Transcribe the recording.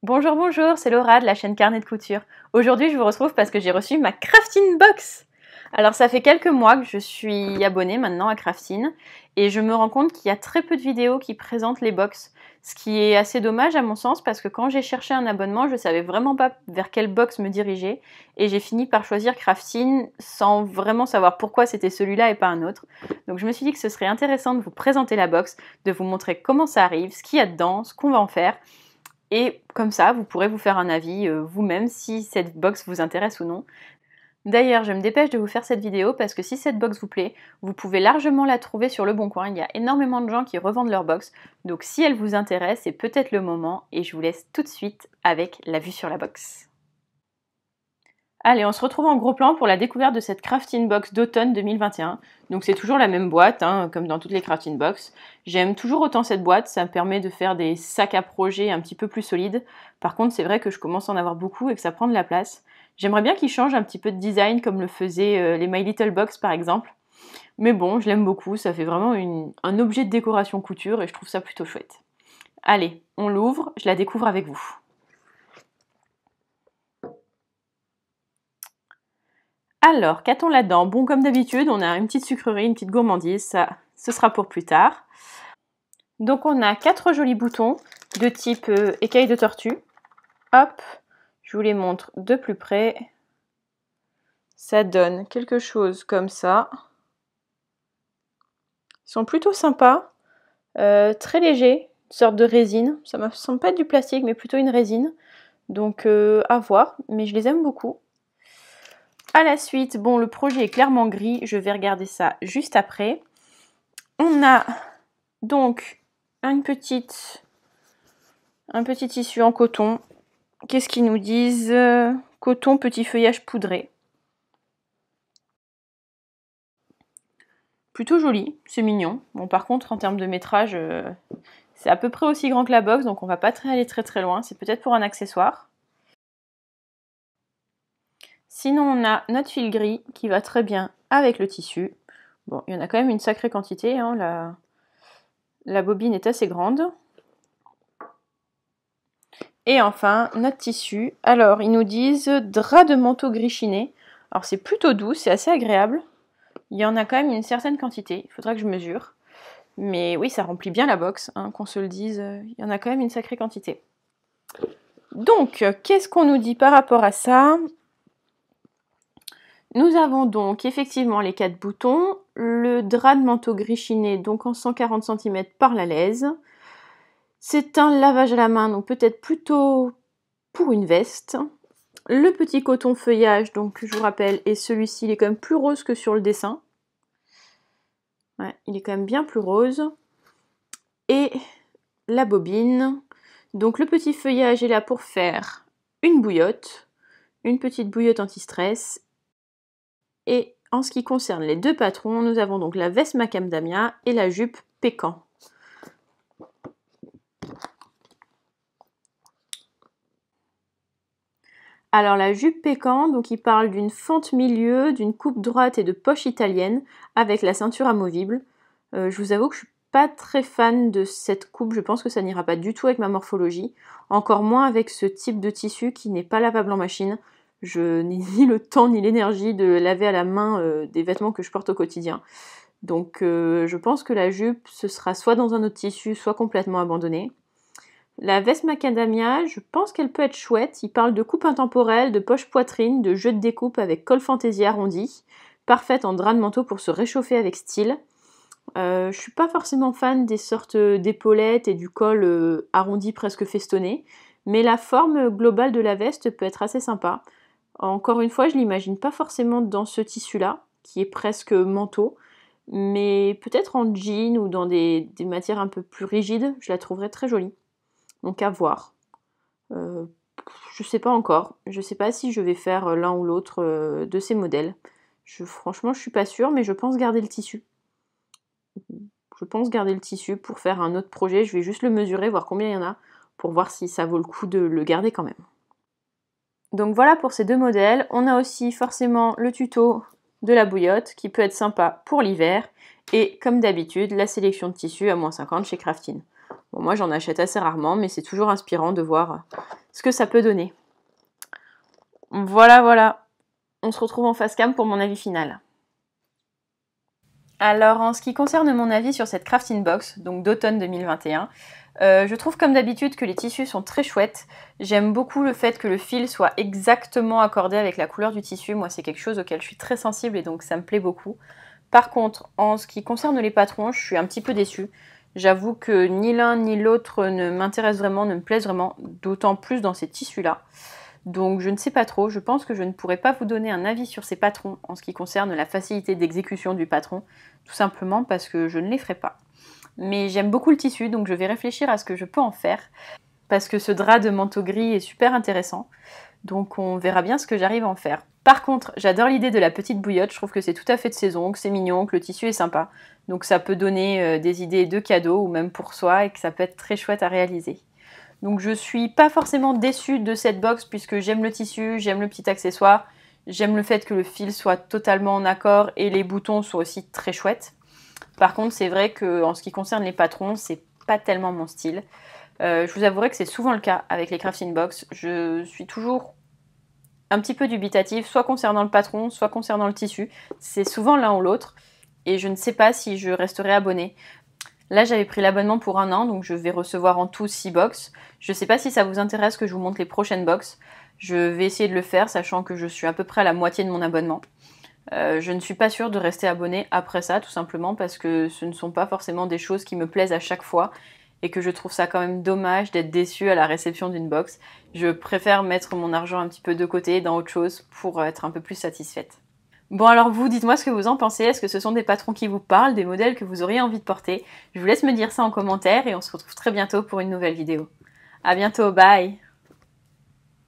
Bonjour, bonjour, c'est Laura de la chaîne Carnet de Couture. Aujourd'hui, je vous retrouve parce que j'ai reçu ma Craftin Box. Alors, ça fait quelques mois que je suis abonnée maintenant à Craftin et je me rends compte qu'il y a très peu de vidéos qui présentent les box. Ce qui est assez dommage à mon sens parce que quand j'ai cherché un abonnement, je savais vraiment pas vers quelle box me diriger et j'ai fini par choisir Craftin sans vraiment savoir pourquoi c'était celui-là et pas un autre. Donc, je me suis dit que ce serait intéressant de vous présenter la box, de vous montrer comment ça arrive, ce qu'il y a dedans, ce qu'on va en faire. Et comme ça, vous pourrez vous faire un avis vous-même si cette box vous intéresse ou non. D'ailleurs, je me dépêche de vous faire cette vidéo parce que si cette box vous plaît, vous pouvez largement la trouver sur Le Bon Coin. Il y a énormément de gens qui revendent leur box. Donc si elle vous intéresse, c'est peut-être le moment et je vous laisse tout de suite avec la vue sur la box. Allez, on se retrouve en gros plan pour la découverte de cette Craftin Box d'automne 2021. Donc c'est toujours la même boîte, hein, comme dans toutes les Craftin Box. J'aime toujours autant cette boîte, ça me permet de faire des sacs à projet un petit peu plus solides. Par contre, c'est vrai que je commence à en avoir beaucoup et que ça prend de la place. J'aimerais bien qu'ils changent un petit peu de design comme le faisaient les My Little Box par exemple. Mais bon, je l'aime beaucoup, ça fait vraiment un objet de décoration couture et je trouve ça plutôt chouette. Allez, on l'ouvre, je la découvre avec vous. Alors, qu'a-t-on là-dedans? Bon, comme d'habitude, on a une petite sucrerie, une petite gourmandise, ça, ce sera pour plus tard. Donc on a 4 jolis boutons de type écaille de tortue. Hop, je vous les montre de plus près. Ça donne quelque chose comme ça. Ils sont plutôt sympas, très légers, une sorte de résine. Ça ne me semble pas être du plastique, mais plutôt une résine. Donc à voir, mais je les aime beaucoup. À la suite, bon, le projet est clairement gris, je vais regarder ça juste après. On a donc un petit tissu en coton. Qu'est-ce qu'ils nous disent? Coton, petit feuillage poudré. Plutôt joli, c'est mignon. Bon, par contre, en termes de métrage, c'est à peu près aussi grand que la box, donc on va pas aller très loin. C'est peut-être pour un accessoire. Sinon, on a notre fil gris qui va très bien avec le tissu. Bon, il y en a quand même une sacrée quantité, hein, la bobine est assez grande. Et enfin, notre tissu. Alors, ils nous disent drap de manteau gris chiné. Alors, c'est plutôt doux, c'est assez agréable. Il y en a quand même une certaine quantité, il faudra que je mesure. Mais oui, ça remplit bien la box, hein, qu'on se le dise. Il y en a quand même une sacrée quantité. Donc, qu'est-ce qu'on nous dit par rapport à ça? Nous avons donc effectivement les 4 boutons, le drap de manteau gris chiné, donc en 140 cm par la laise. C'est un lavage à la main, donc peut-être plutôt pour une veste. Le petit coton feuillage, donc je vous rappelle, et celui-ci, il est quand même plus rose que sur le dessin. Ouais, il est quand même bien plus rose. Et la bobine. Donc le petit feuillage est là pour faire une bouillotte, une petite bouillotte anti-stress. Et en ce qui concerne les deux patrons, nous avons donc la veste macadamia et la jupe pécan. Alors la jupe pécan, donc il parle d'une fente milieu, d'une coupe droite et de poche italienne avec la ceinture amovible. Je vous avoue que je suis pas très fan de cette coupe, je pense que ça n'ira pas du tout avec ma morphologie, encore moins avec ce type de tissu qui n'est pas lavable en machine. Je n'ai ni le temps ni l'énergie de laver à la main des vêtements que je porte au quotidien. Donc je pense que la jupe, ce sera soit dans un autre tissu, soit complètement abandonnée. La veste macadamia, je pense qu'elle peut être chouette. Il parle de coupe intemporelle, de poche poitrine, de jeu de découpe avec col fantaisie arrondi, parfaite en drap de manteau pour se réchauffer avec style. Je suis pas forcément fan des sortes d'épaulettes et du col arrondi presque festonné, mais la forme globale de la veste peut être assez sympa. Encore une fois, je l'imagine pas forcément dans ce tissu-là, qui est presque manteau, mais peut-être en jean ou dans des matières un peu plus rigides, je la trouverais très jolie. Donc à voir. Je sais pas encore. Je sais pas si je vais faire l'un ou l'autre de ces modèles. Franchement, je suis pas sûre, mais je pense garder le tissu. Je pense garder le tissu pour faire un autre projet. Je vais juste le mesurer, voir combien il y en a, pour voir si ça vaut le coup de le garder quand même. Donc voilà pour ces deux modèles. On a aussi forcément le tuto de la bouillotte qui peut être sympa pour l'hiver. Et comme d'habitude, la sélection de tissus à -50 chez Craftin. Bon, moi j'en achète assez rarement, mais c'est toujours inspirant de voir ce que ça peut donner. Voilà. On se retrouve en face cam pour mon avis final. Alors en ce qui concerne mon avis sur cette crafting box, donc d'automne 2021, je trouve comme d'habitude que les tissus sont très chouettes. J'aime beaucoup le fait que le fil soit exactement accordé avec la couleur du tissu. Moi c'est quelque chose auquel je suis très sensible et donc ça me plaît beaucoup. Par contre, en ce qui concerne les patrons, je suis un petit peu déçue. J'avoue que ni l'un ni l'autre ne m'intéresse vraiment, ne me plaisent vraiment, d'autant plus dans ces tissus-là. Donc je ne sais pas trop, je pense que je ne pourrais pas vous donner un avis sur ces patrons en ce qui concerne la facilité d'exécution du patron, tout simplement parce que je ne les ferai pas. Mais j'aime beaucoup le tissu, donc je vais réfléchir à ce que je peux en faire, parce que ce drap de manteau gris est super intéressant, donc on verra bien ce que j'arrive à en faire. Par contre, j'adore l'idée de la petite bouillotte, je trouve que c'est tout à fait de saison, que c'est mignon, que le tissu est sympa, donc ça peut donner des idées de cadeaux ou même pour soi et que ça peut être très chouette à réaliser. Donc je suis pas forcément déçue de cette box puisque j'aime le tissu, j'aime le petit accessoire, j'aime le fait que le fil soit totalement en accord et les boutons soient aussi très chouettes. Par contre, c'est vrai qu'en ce qui concerne les patrons, c'est pas tellement mon style. Je vous avouerai que c'est souvent le cas avec les crafting box. Je suis toujours un petit peu dubitative, soit concernant le patron, soit concernant le tissu. C'est souvent l'un ou l'autre et je ne sais pas si je resterai abonnée. Là, j'avais pris l'abonnement pour 1 an, donc je vais recevoir en tout 6 box. Je ne sais pas si ça vous intéresse que je vous montre les prochaines box. Je vais essayer de le faire, sachant que je suis à peu près à la moitié de mon abonnement. Je ne suis pas sûre de rester abonnée après ça, tout simplement parce que ce ne sont pas forcément des choses qui me plaisent à chaque fois et que je trouve ça quand même dommage d'être déçue à la réception d'une box. Je préfère mettre mon argent un petit peu de côté dans autre chose pour être un peu plus satisfaite. Bon alors vous, dites-moi ce que vous en pensez, est-ce que ce sont des patrons qui vous parlent, des modèles que vous auriez envie de porter? Je vous laisse me dire ça en commentaire et on se retrouve très bientôt pour une nouvelle vidéo. À bientôt, bye!